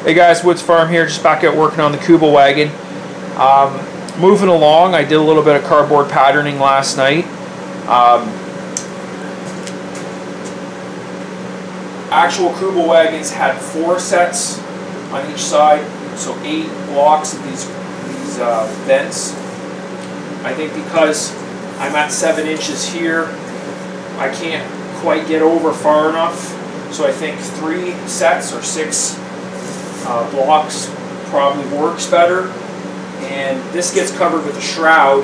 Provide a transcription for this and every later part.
Hey guys, Woods Farm here, just back out working on the Kubelwagen. Moving along, I did a little bit of cardboard patterning last night. Actual Kubelwagens had 4 sets on each side, so 8 blocks of these vents. I think because I'm at 7 inches here, I can't quite get over far enough, so I think 3 sets or 6 blocks probably works better. And this gets covered with a shroud,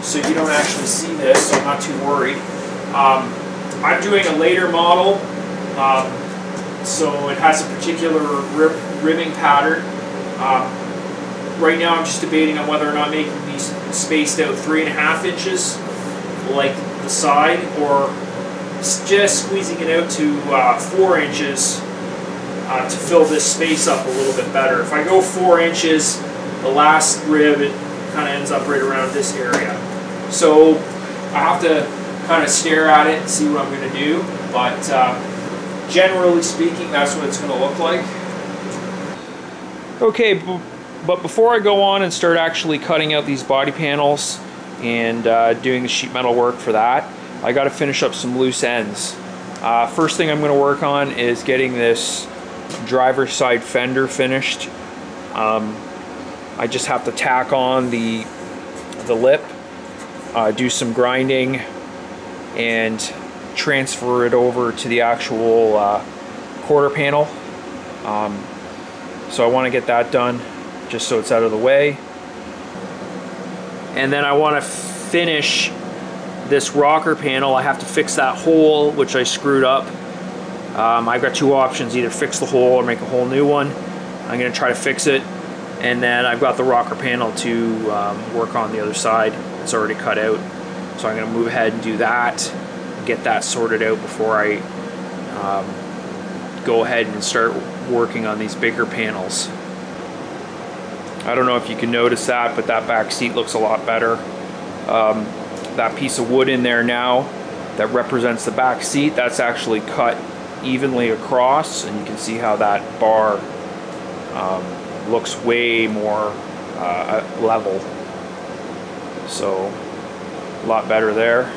so you don't actually see this, so I'm not too worried. I'm doing a later model, so it has a particular ribbing pattern. Right now I'm just debating on whether or not making these spaced out 3.5 inches like the side, or just squeezing it out to 4 inches to fill this space up a little bit better. If I go 4 inches, the last rib, it kind of ends up right around this area. So I have to kind of stare at it and see what I'm going to do, but generally speaking, that's what it's going to look like. Okay, but before I go on and start actually cutting out these body panels and doing the sheet metal work for that, I got to finish up some loose ends. First thing I'm going to work on is getting this driver's side fender finished. I just have to tack on the lip, do some grinding, and transfer it over to the actual quarter panel. So I want to get that done just so it's out of the way. And then I want to finish this rocker panel. I have to fix that hole which I screwed up. I've got 2 options: either fix the hole or make a whole new one. I'm going to try to fix it, and then I've got the rocker panel to work on the other side. It's already cut out, so I'm going to move ahead and do that, get that sorted out before I go ahead and start working on these bigger panels. I don't know if you can notice that, but that back seat looks a lot better. That piece of wood in there now that represents the back seat, that's actually cut evenly across, and you can see how that bar looks way more level. So a lot better there.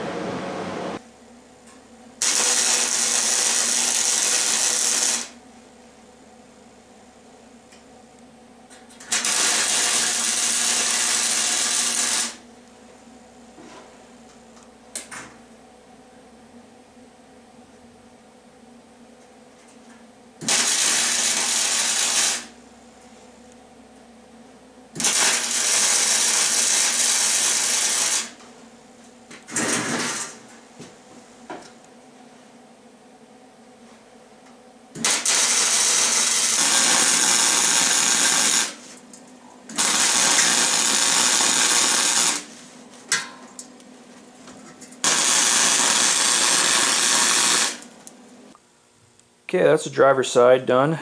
Okay, that's the driver's side done.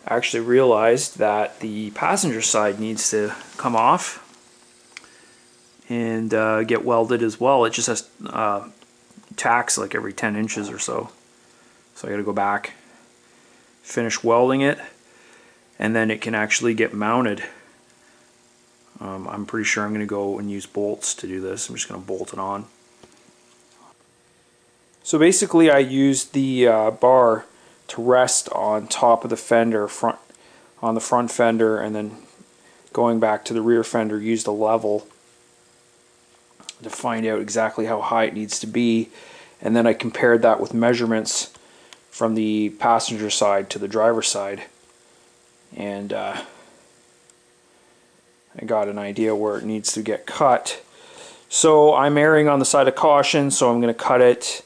I actually realized that the passenger side needs to come off and get welded as well. It just has tacks like every 10 inches or so. So I gotta go back, finish welding it, and then it can actually get mounted. I'm pretty sure I'm gonna go and use bolts to do this. I'm just gonna bolt it on. So basically I used the bar to rest on top of the fender, on the front fender, and then going back to the rear fender, used a level to find out exactly how high it needs to be, and then I compared that with measurements from the passenger side to the driver's side, and I got an idea where it needs to get cut. So I'm erring on the side of caution, so I'm going to cut it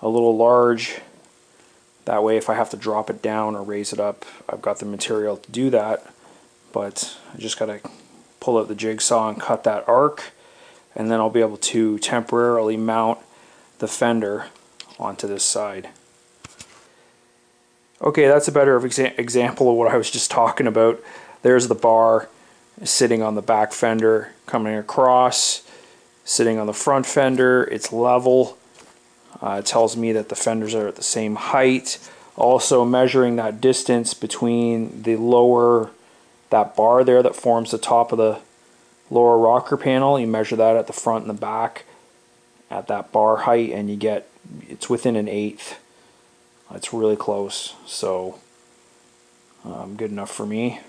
a little large. That way if I have to drop it down or raise it up, I've got the material to do that. But I just got to pull out the jigsaw and cut that arc, and then I'll be able to temporarily mount the fender onto this side. Okay, that's a better example of what I was just talking about. There's the bar sitting on the back fender, coming across, sitting on the front fender. It's level. It tells me that the fenders are at the same height. Also measuring that distance between the lower, that bar there that forms the top of the lower rocker panel. You measure that at the front and the back at that bar height, and you get, it's within an eighth. It's really close, so good enough for me.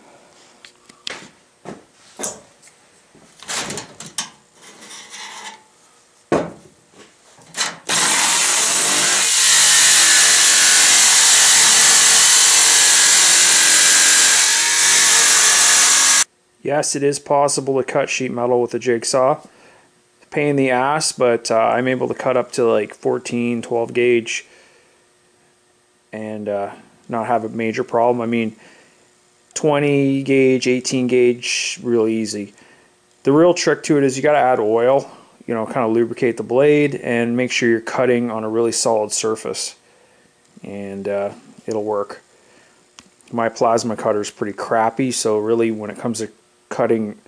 Yes, it is possible to cut sheet metal with a jigsaw. Pain in the ass, but I'm able to cut up to like 14, 12 gauge and not have a major problem. I mean, 20 gauge, 18 gauge, real easy. The real trick to it is you got to add oil, you know, kind of lubricate the blade and make sure you're cutting on a really solid surface, and it'll work. My plasma cutter is pretty crappy, so really when it comes to cutting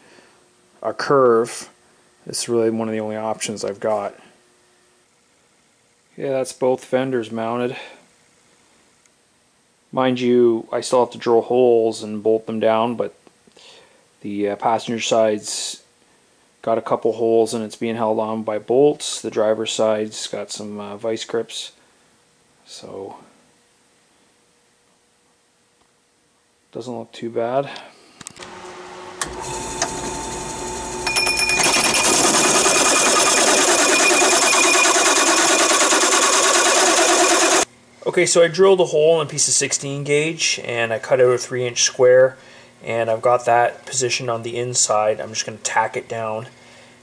a curve, it's really one of the only options I've got. Yeah, that's both fenders mounted. Mind you, I still have to drill holes and bolt them down, but the passenger side's got a couple holes and it's being held on by bolts. The driver's side's got some vice grips, so doesn't look too bad. Okay, so I drilled a hole in a piece of 16 gauge and I cut out a 3-inch square, and I've got that positioned on the inside. I'm just going to tack it down,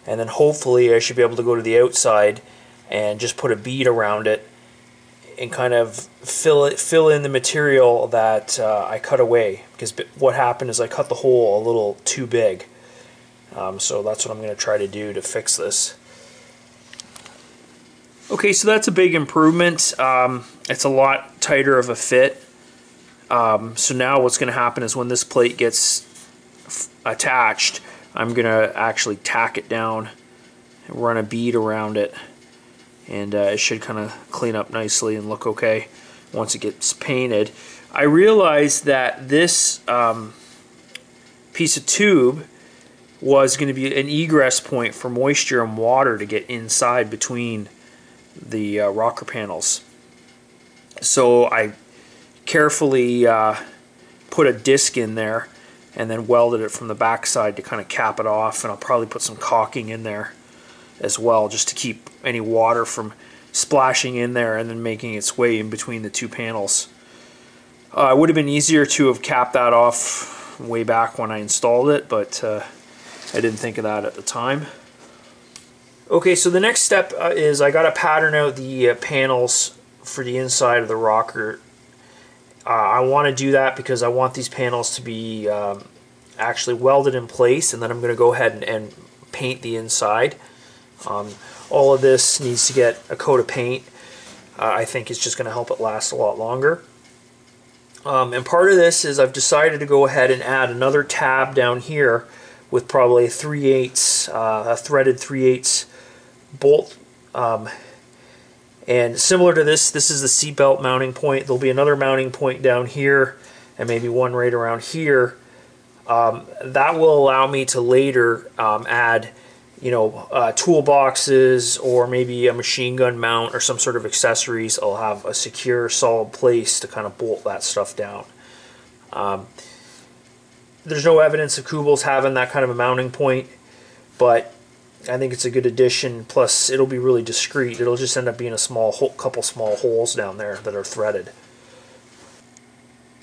and then hopefully I should be able to go to the outside and just put a bead around it and kind of fill in the material that I cut away, because what happened is I cut the hole a little too big. So that's what I'm going to try to do to fix this. Okay, so that's a big improvement. It's a lot tighter of a fit. So now what's going to happen is when this plate gets attached, I'm going to actually tack it down and run a bead around it, and it should kind of clean up nicely and look okay once it gets painted. I realized that this piece of tube was going to be an egress point for moisture and water to get inside between the rocker panels. So I carefully put a disc in there and then welded it from the back side to kind of cap it off, and I'll probably put some caulking in there as well just to keep any water from splashing in there and then making its way in between the two panels. It would have been easier to have capped that off way back when I installed it, but I didn't think of that at the time. Okay, so the next step is I got to pattern out the panels for the inside of the rocker. I want to do that because I want these panels to be actually welded in place, and then I'm going to go ahead and paint the inside. All of this needs to get a coat of paint. I think it's just going to help it last a lot longer. And part of this is I've decided to go ahead and add another tab down here with probably a 3/8, a threaded 3/8 bolt. And similar to this is the seatbelt mounting point. There'll be another mounting point down here and maybe one right around here. That will allow me to later add, you know, toolboxes or maybe a machine gun mount or some sort of accessories. I'll have a secure, solid place to kind of bolt that stuff down. There's no evidence of Kubel's having that kind of a mounting point, but I think it's a good addition. Plus, it'll be really discreet. It'll just end up being a couple small holes down there that are threaded.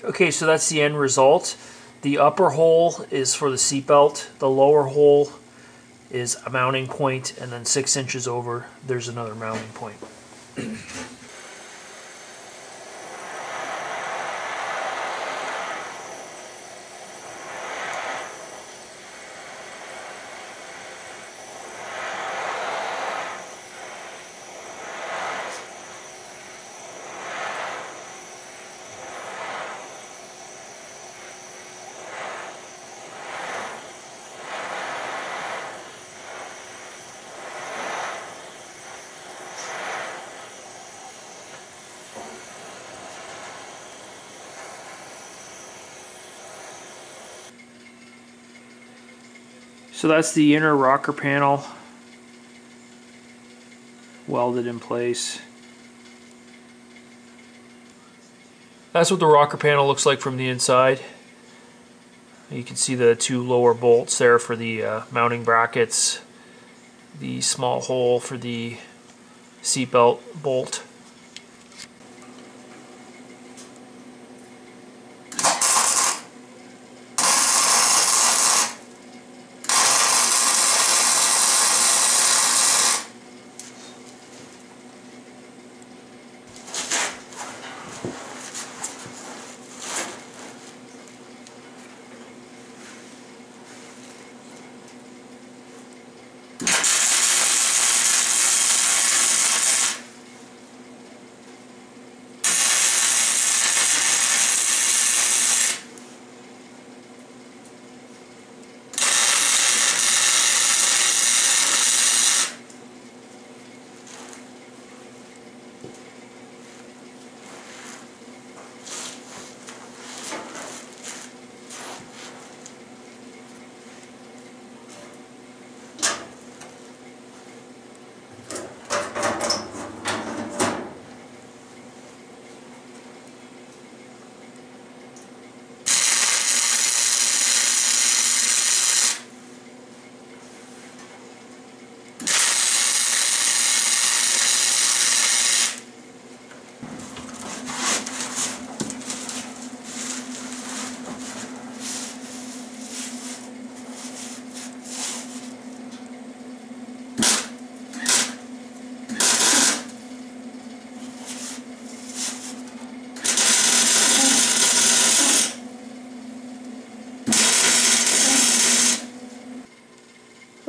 Okay, so that's the end result. The upper hole is for the seatbelt. The lower hole is a mounting point, and then 6 inches over, there's another mounting point. So that's the inner rocker panel welded in place. That's what the rocker panel looks like from the inside. You can see the two lower bolts there for the mounting brackets, the small hole for the seatbelt bolt.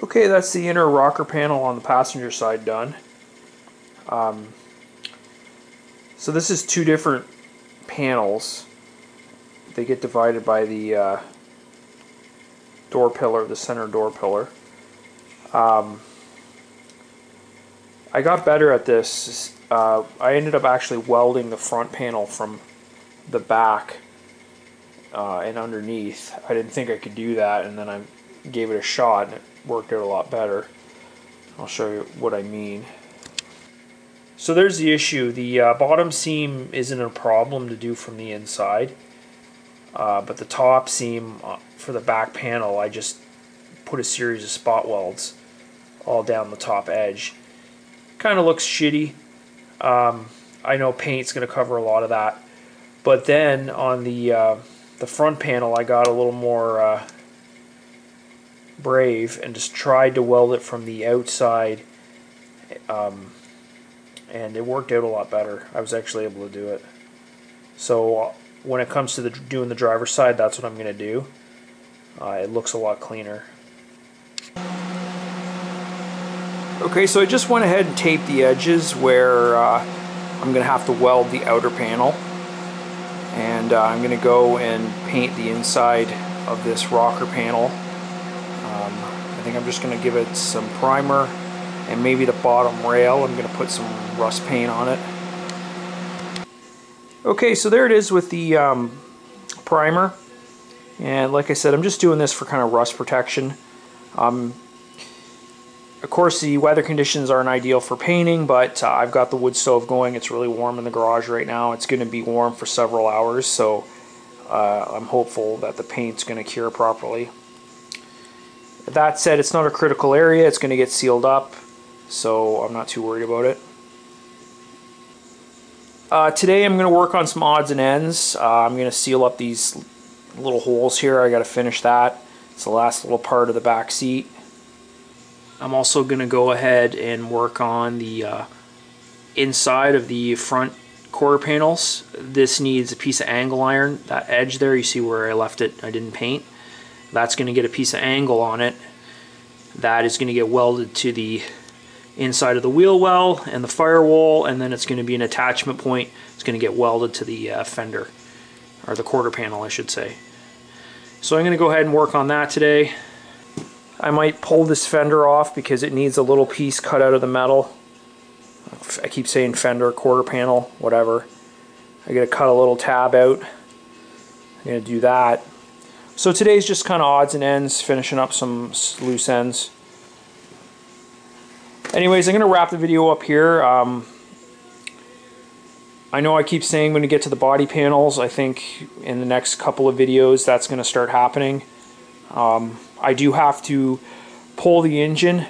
Okay, that's the inner rocker panel on the passenger side done. So this is two different panels. They get divided by the door pillar, the center door pillar. I got better at this. I ended up actually welding the front panel from the back and underneath. I didn't think I could do that, and then I gave it a shot and it worked out a lot better. I'll show you what I mean. So there's the issue. The bottom seam isn't a problem to do from the inside, but the top seam for the back panel, I just put a series of spot welds all down the top edge. Kind of looks shitty. I know paint's going to cover a lot of that, but then on the front panel I got a little more brave and just tried to weld it from the outside, and it worked out a lot better. I was actually able to do it. So when it comes to doing the driver's side, that's what I'm going to do. It looks a lot cleaner. Okay, so I just went ahead and taped the edges where I'm going to have to weld the outer panel, and I'm going to go and paint the inside of this rocker panel. I think I'm just going to give it some primer, and maybe the bottom rail I'm going to put some rust paint on it. Okay, so there it is with the primer, and like I said, I'm just doing this for kind of rust protection. Of course, the weather conditions aren't ideal for painting, but I've got the wood stove going. It's really warm in the garage right now. It's going to be warm for several hours, so I'm hopeful that the paint's going to cure properly. That said, it's not a critical area. It's going to get sealed up, so I'm not too worried about it. Today I'm going to work on some odds and ends. I'm going to seal up these little holes here. I got to finish that. It's the last little part of the back seat. I'm also going to go ahead and work on the inside of the front quarter panels. This needs a piece of angle iron. That edge there, you see where I left it, I didn't paint. That's going to get a piece of angle on it. That is going to get welded to the inside of the wheel well and the firewall, and then it's going to be an attachment point. It's going to get welded to the fender, or the quarter panel I should say. So I'm going to go ahead and work on that today. I might pull this fender off because it needs a little piece cut out of the metal. I keep saying fender, quarter panel, whatever. I gotta cut a little tab out. I'm gonna do that. So today's just kind of odds and ends, finishing up some loose ends. Anyways, I'm going to wrap the video up here. I know I keep saying when we get to the body panels, I think in the next couple of videos that's going to start happening. I do have to pull the engine,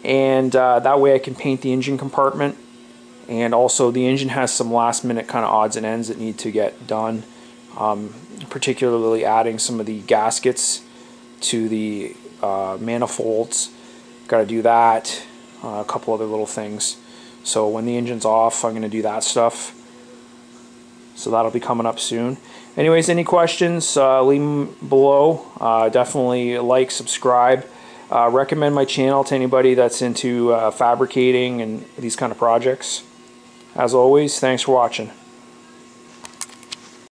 and that way I can paint the engine compartment. And also the engine has some last minute kind of odds and ends that need to get done, particularly adding some of the gaskets to the manifolds. Got to do that, a couple other little things. So when the engine's off, I'm going to do that stuff. So that'll be coming up soon. Anyways, any questions, leave them below. Definitely like, subscribe. Recommend my channel to anybody that's into fabricating and these kind of projects. As always, thanks for watching.